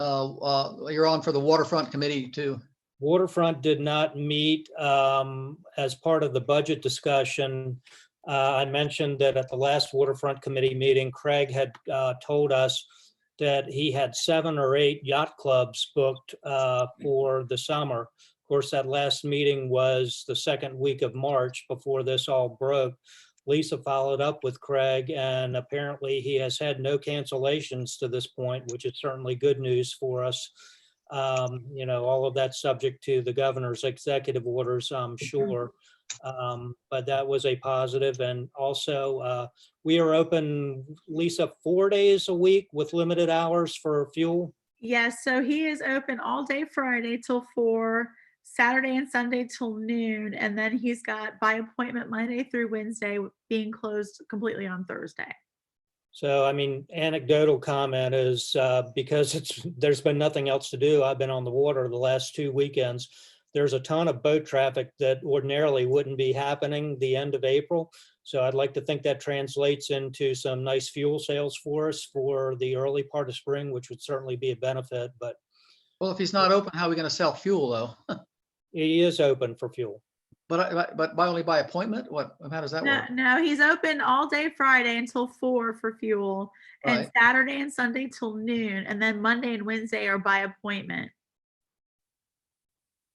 You're on for the Waterfront Committee too. Waterfront did not meet as part of the budget discussion. I mentioned that at the last Waterfront Committee meeting, Craig had told us that he had 7 or 8 yacht clubs booked for the summer. Of course, that last meeting was the second week of March before this all broke. Lisa followed up with Craig, and apparently he has had no cancellations to this point, which is certainly good news for us. All of that subject to the governor's executive orders, I'm sure. But that was a positive. And also we are open, Lisa, 4 days a week with limited hours for fuel. Yes. So he is open all day Friday till 4, Saturday and Sunday till noon. And then he's got by appointment Monday through Wednesday, being closed completely on Thursday. So, anecdotal comment is because there's been nothing else to do. I've been on the water the last 2 weekends. There's a ton of boat traffic that ordinarily wouldn't be happening the end of April. So I'd like to think that translates into some nice fuel sales for us for the early part of spring, which would certainly be a benefit. But well, if he's not open, how are we going to sell fuel though? He is open for fuel. But only by appointment? How does that work? No, he's open all day Friday until 4 for fuel, and Saturday and Sunday till noon, and then Monday and Wednesday are by appointment.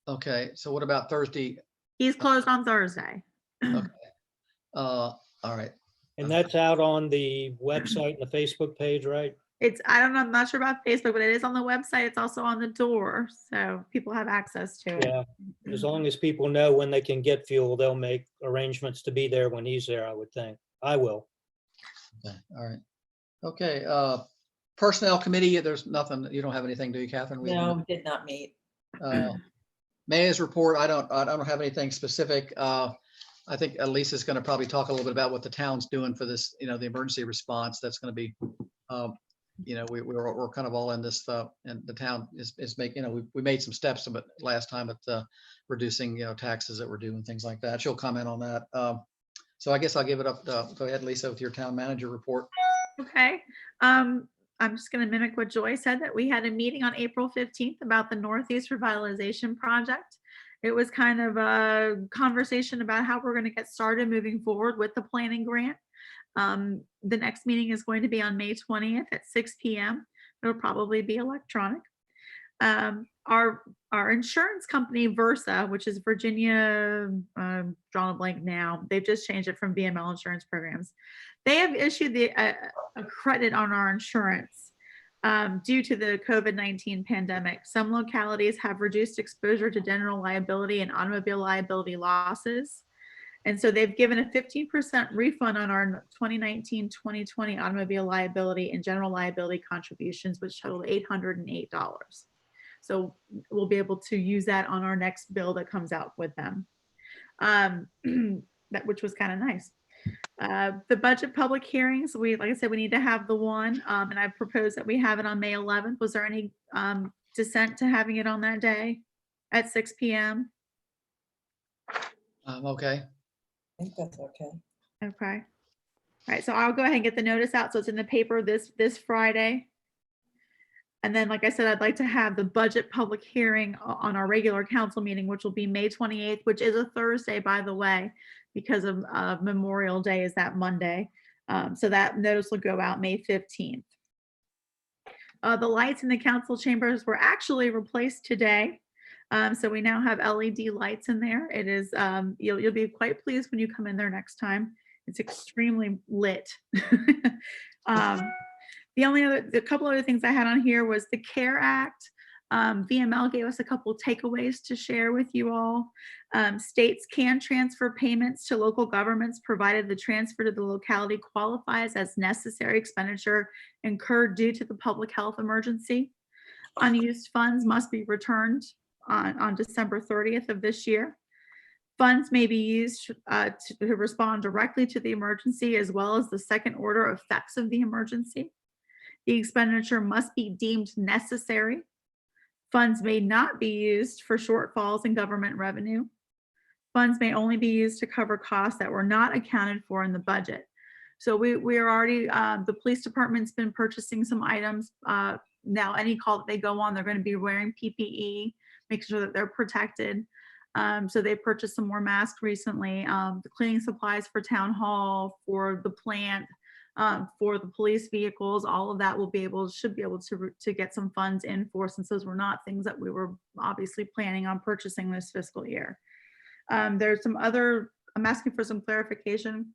Okay, so what about Thursday? He's closed on Thursday. Okay. All right. And that's out on the website and the Facebook page, right? I'm not sure about Facebook, but it is on the website. It's also on the door, so people have access to it. Yeah, as long as people know when they can get fuel, they'll make arrangements to be there when he's there, I would think. I will. Okay, all right. Okay, Personnel Committee, there's nothing, you don't have anything, do you, Catherine? No, did not meet. Mayor's report, I don't have anything specific. I think Lisa's going to probably talk a little bit about what the town's doing for this, the emergency response. That's going to be, we're kind of all in this, and the town is making, we made some steps, but last time at reducing, taxes that were due and things like that. She'll comment on that. So I guess I'll give it up. Go ahead, Lisa, with your town manager report. Okay. I'm just going to mimic what Joy said, that we had a meeting on April 15th about the Northeast Revitalization Project. It was kind of a conversation about how we're going to get started moving forward with the planning grant. The next meeting is going to be on May 20th at 6 p.m. It'll probably be electronic. Our insurance company, Versa, which is Virginia, drawn a blank now. They've just changed it from VML Insurance Programs. They have issued a credit on our insurance due to the COVID-19 pandemic. Some localities have reduced exposure to general liability and automobile liability losses. And so they've given a 15% refund on our 2019-2020 automobile liability and general liability contributions, which totaled $808. So we'll be able to use that on our next bill that comes out with them, which was kind of nice. The budget public hearings, like I said, we need to have the one, and I propose that we have it on May 11th. Was there any dissent to having it on that day at 6 p.m.? Okay. I think that's okay. Okay. All right, so I'll go ahead and get the notice out so it's in the paper this Friday. And then, like I said, I'd like to have the budget public hearing on our regular council meeting, which will be May 28th, which is a Thursday, by the way, because of Memorial Day is that Monday. So that notice will go out May 15th. The lights in the council chambers were actually replaced today. So we now have LED lights in there. It is, you'll be quite pleased when you come in there next time. It's extremely lit. The couple other things I had on here was the CARE Act. VML gave us a couple of takeaways to share with you all. States can transfer payments to local governments provided the transfer to the locality qualifies as necessary expenditure incurred due to the public health emergency. Unused funds must be returned on December 30th of this year. Funds may be used to respond directly to the emergency as well as the second order effects of the emergency. The expenditure must be deemed necessary. Funds may not be used for shortfalls in government revenue. Funds may only be used to cover costs that were not accounted for in the budget. So we are already, the police department's been purchasing some items. Now any call that they go on, they're going to be wearing PPE, making sure that they're protected. So they purchased some more masks recently. The cleaning supplies for town hall, for the plant, for the police vehicles, all of that should be able to get some funds in for, since those were not things that we were obviously planning on purchasing this fiscal year. There's some other, I'm asking for some clarification,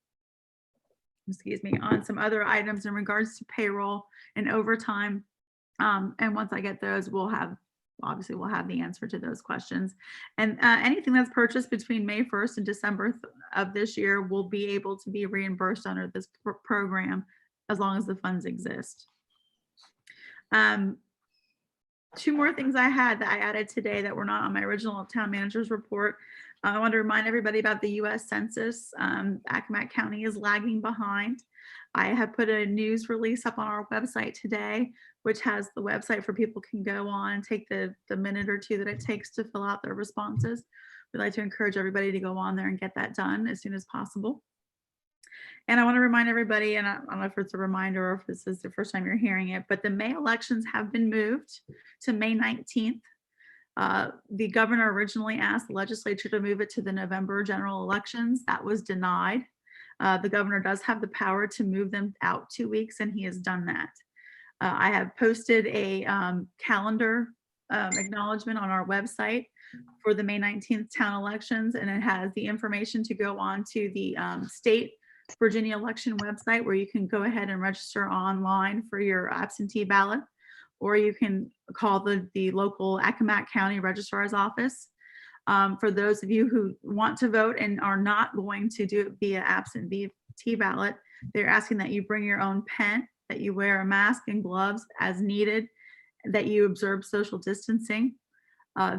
excuse me, on some other items in regards to payroll and overtime. And once I get those, we'll have the answer to those questions. And anything that's purchased between May 1st and December of this year will be able to be reimbursed under this program as long as the funds exist. Two more things I had that I added today that were not on my original town manager's report. I want to remind everybody about the US Census. Accomack County is lagging behind. I have put a news release up on our website today, which has the website for people can go on, take the minute or two that it takes to fill out their responses. We'd like to encourage everybody to go on there and get that done as soon as possible. And I want to remind everybody, and I don't know if it's a reminder or if this is the first time you're hearing it, but the May elections have been moved to May 19th. The governor originally asked the legislature to move it to the November general elections. That was denied. The governor does have the power to move them out 2 weeks, and he has done that. I have posted a calendar acknowledgement on our website for the May 19th town elections, and it has the information to go on to the state Virginia election website, where you can go ahead and register online for your absentee ballot, or you can call the local Accomack County Registrar's Office. For those of you who want to vote and are not going to do it via absentee ballot, they're asking that you bring your own pen, that you wear a mask and gloves as needed, that you observe social distancing.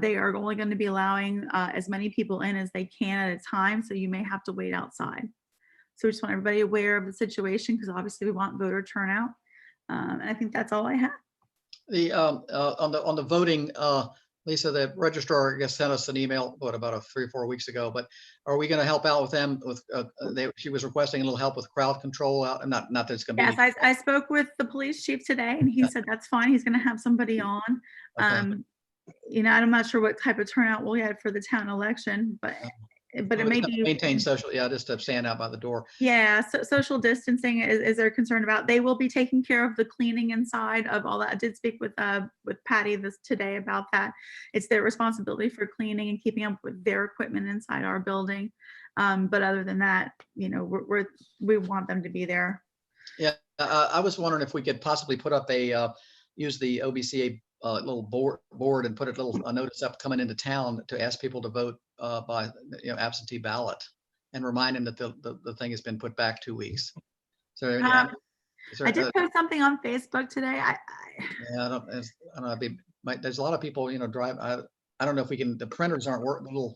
They are only going to be allowing as many people in as they can at a time, so you may have to wait outside. So we just want everybody aware of the situation, because obviously we want voter turnout. And I think that's all I have. The on the voting, Lisa, the registrar, I guess, sent us an email, about 3 or 4 weeks ago, but are we going to help out with them with, she was requesting a little help with crowd control out, and not that it's going to be. Yes, I spoke with the police chief today, and he said that's fine. He's going to have somebody on. Okay. You know, I'm not sure what type of turnout we'll get for the town election, but it may be. Maintain social, just to stand out by the door. Yeah, so social distancing is they're concerned about. They will be taking care of the cleaning inside of all that. I did speak with Patty today about that. It's their responsibility for cleaning and keeping up with their equipment inside our building. But other than that, you know, we want them to be there. Yeah, I was wondering if we could possibly put up use the OBCA little board and put a notice up coming into town to ask people to vote by absentee ballot, and remind them that the thing has been put back 2 weeks. So I did post something on Facebook today. I don't know. There's a lot of people, drive. I don't know if we can. The printers aren't working.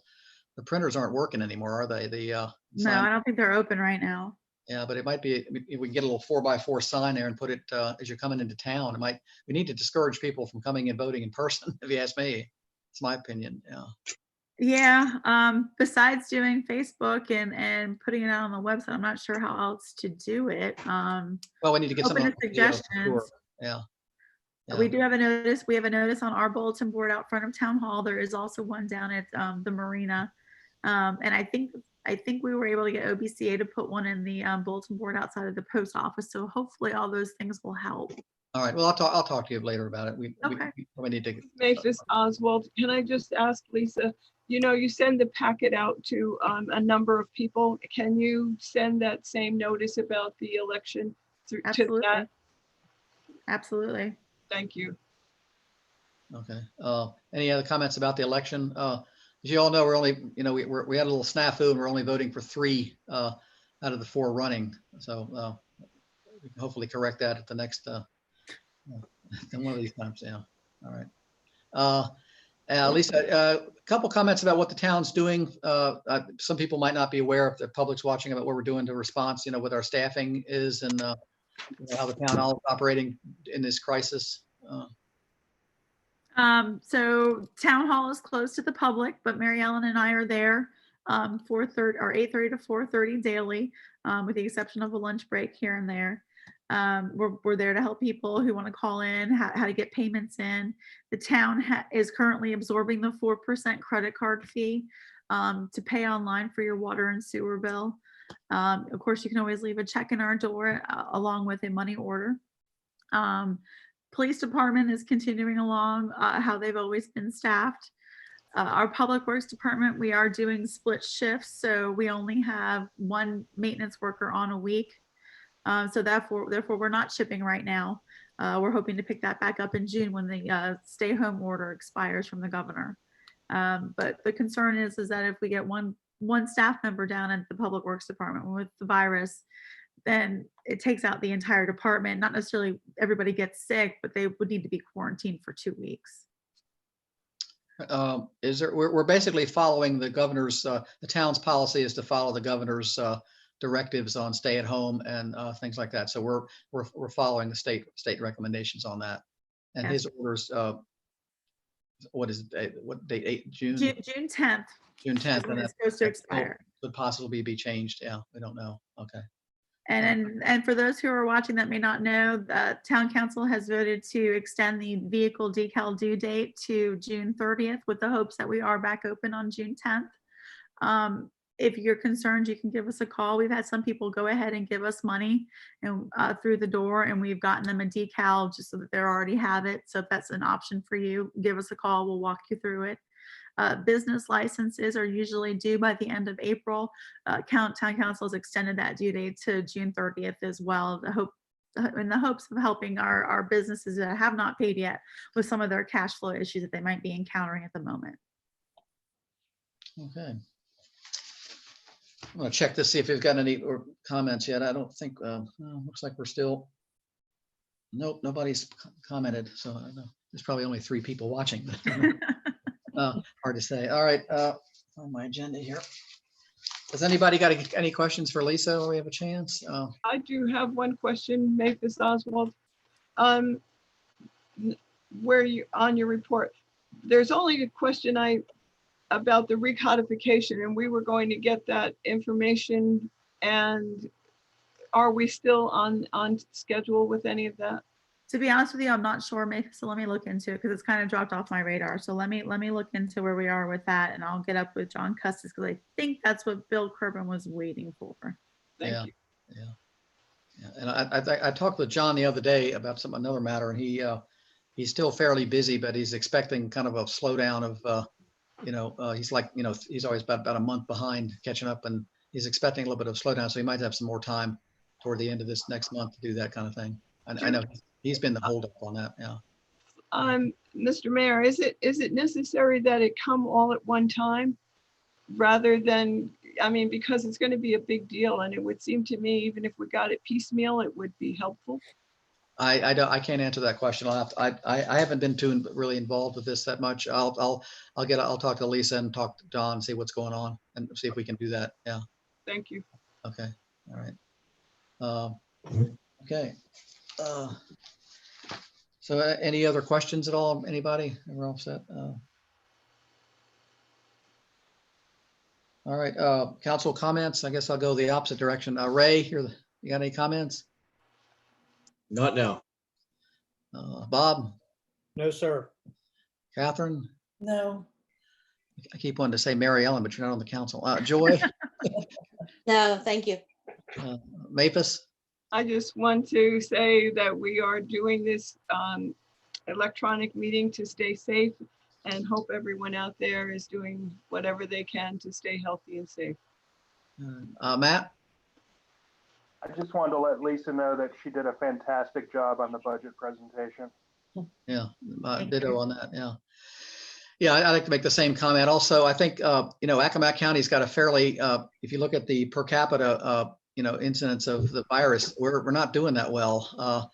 The printers aren't working anymore, are they? No, I don't think they're open right now. Yeah, but it might be, if we can get a little 4x4 sign there and put it as you're coming into town. We need to discourage people from coming and voting in person, if you ask me. It's my opinion. Yeah. Yeah. Besides doing Facebook and putting it out on the website, I'm not sure how else to do it. Well, we need to get some suggestions. Sure. Yeah. We do have a notice. We have a notice on our bulletin board out front of town hall. There is also one down at the marina. And I think we were able to get OBCA to put one in the bulletin board outside of the post office. So hopefully all those things will help. All right. Well, I'll talk to you later about it. We need to. Mavis Oswald, can I just ask Lisa, you send the packet out to a number of people. Can you send that same notice about the election to that? Absolutely. Thank you. Okay. Any other comments about the election? As you all know, we're only, we had a little snafu, and we're only voting for 3 out of the 4 running. So we can hopefully correct that at the next one of these times. Yeah. All right. Lisa, a couple comments about what the town's doing. Some people might not be aware, if the public's watching, about what we're doing to response, with our staffing is, and how the town hall is operating in this crisis. So town hall is closed to the public, but Mary Ellen and I are there 8:30 to 4:30 daily, with the exception of a lunch break here and there. We're there to help people who want to call in, how to get payments in. The town is currently absorbing the 4% credit card fee to pay online for your water and sewer bill. Of course, you can always leave a check in our door along with a money order. Police department is continuing along how they've always been staffed. Our public works department, we are doing split shifts, so we only have 1 maintenance worker on a week. So therefore we're not shipping right now. We're hoping to pick that back up in June when the stay-home order expires from the governor. But the concern is that if we get one staff member down at the public works department with the virus, then it takes out the entire department. Not necessarily everybody gets sick, but they would need to be quarantined for 2 weeks. We're basically following the governor's, the town's policy is to follow the governor's directives on stay at home and things like that. So we're following the state recommendations on that. And his orders, what is it? What date? June 10th. June 10th. And it's supposed to expire. Could possibly be changed. Yeah, we don't know. Okay. And for those who are watching that may not know, the town council has voted to extend the vehicle decal due date to June 30th with the hopes that we are back open on June 10th. if you're concerned, you can give us a call. We've had some people go ahead and give us money and through the door, and we've gotten them a decal just so that they already have it. So if that's an option for you, give us a call. We'll walk you through it. Business licenses are usually due by the end of April. Town council has extended that due date to June 30th as well. In the hopes of helping our businesses that have not paid yet with some of their cash flow issues that they might be encountering at the moment. Okay. I'm gonna check to see if we've got any comments yet. I don't think, looks like we're still, nope, nobody's commented. So I don't know. There's probably only 3 people watching. Hard to say. All right, on my agenda here. Has anybody got any questions for Lisa while we have a chance? I do have one question, Mavis Oswald. Where you, on your report, there's only a question about the recodification, and we were going to get that information, and are we still on schedule with any of that? To be honest with you, I'm not sure, so let me look into it because it's kind of dropped off my radar. So let me look into where we are with that, and I'll get up with John Custis because I think that's what Bill Kerben was waiting for. Thank you. Yeah. And I talked with John the other day about another matter, and he's still fairly busy, but he's expecting kind of a slowdown of, he's like, he's always about a month behind catching up, and he's expecting a little bit of slowdown. So he might have some more time toward the end of this next month to do that kind of thing. I know he's been the holdup on that. Yeah. Mr. Mayor, is it necessary that it come all at one time rather than, because it's going to be a big deal, and it would seem to me, even if we got it piecemeal, it would be helpful. I can't answer that question. I haven't been too really involved with this that much. I'll talk to Lisa and talk to John, see what's going on, and see if we can do that. Yeah. Thank you. Okay. All right. Okay. So any other questions at all? Anybody? We're all set. All right. Council comments. I guess I'll go the opposite direction. Ray, you got any comments? Not now. Bob? No, sir. Catherine? No. I keep wanting to say Mary Ellen, but you're not on the council. Joy? No, thank you. Mavis? I just want to say that we are doing this electronic meeting to stay safe, and hope everyone out there is doing whatever they can to stay healthy and safe. Matt? I just wanted to let Lisa know that she did a fantastic job on the budget presentation. Yeah, ditto on that. Yeah. Yeah, I'd like to make the same comment. Also, I think, Accomack County's got a fairly, if you look at the per capita, incidence of the virus, we're not doing that well.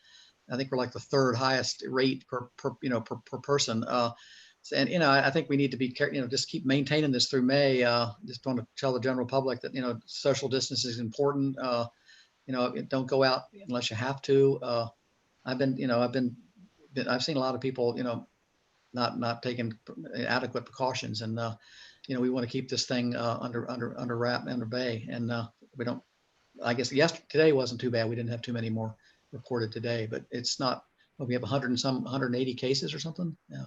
I think we're like the 3rd highest rate per person. And, I think we need to be careful, just keep maintaining this through May. Just want to tell the general public that, social distance is important. Don't go out unless you have to. I've seen a lot of people, not taking adequate precautions, and we want to keep this thing under wrap, under bay, and we don't. I guess today wasn't too bad. We didn't have too many more reported today, but it's not. Well, we have 180 cases or something. Yeah.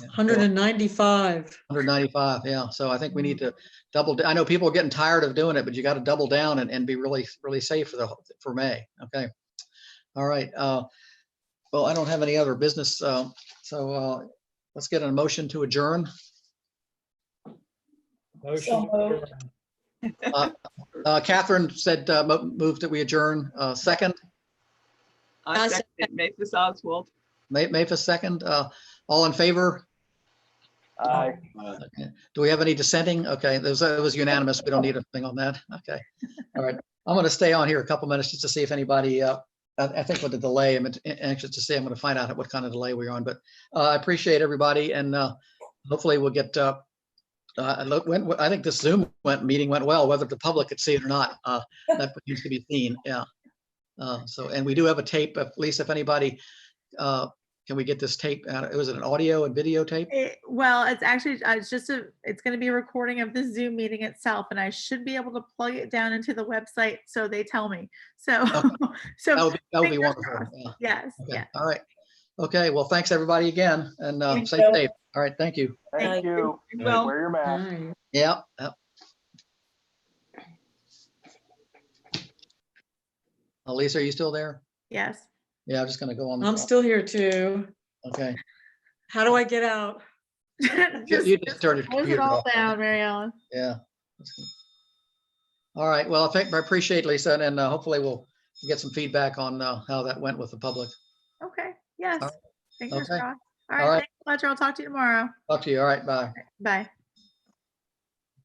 195. 195. Yeah. So I think we need to double. I know people are getting tired of doing it, but you got to double down and be really, really safe for May. Okay. All right. Well, I don't have any other business. So let's get a motion to adjourn. Motion. Catherine said moved that we adjourn. Second. I second Mavis Oswald. Mavis second. All in favor? Aye. Okay. Do we have any dissenting? Okay, that was unanimous. We don't need a thing on that. Okay. All right. I'm going to stay on here a couple minutes just to see if anybody, I think with the delay, I'm anxious to see, I'm going to find out what kind of delay we're on, but I appreciate everybody, and hopefully we'll get, I think this Zoom meeting went well, whether the public could see it or not. That needs to be seen. Yeah. And we do have a tape, at least if anybody, can we get this tape out? Was it an audio and video tape? Well, it's actually, it's going to be a recording of the Zoom meeting itself, and I should be able to plug it down into the website. So they tell me. So, Okay. so that would be wonderful. Yeah. Yes. Okay. Yes. All right. Okay. Well, thanks everybody again, and stay safe. All right. Thank you. Thank you. Well, Wear your mask. Aye. Yeah. Lisa, are you still there? Yes. Yeah, I'm just gonna go on. I'm still here too. Okay. How do I get out? You just turn your Close it computer all off. down, Mary Ellen. Yeah. All right, well, I appreciate Lisa, and hopefully we'll get some feedback on how that went with the public. Okay, yes. All right. Fingers Okay. crossed. All All right, right. thanks, Fletcher. I'll talk to you tomorrow. Talk to you. All right, bye. Bye.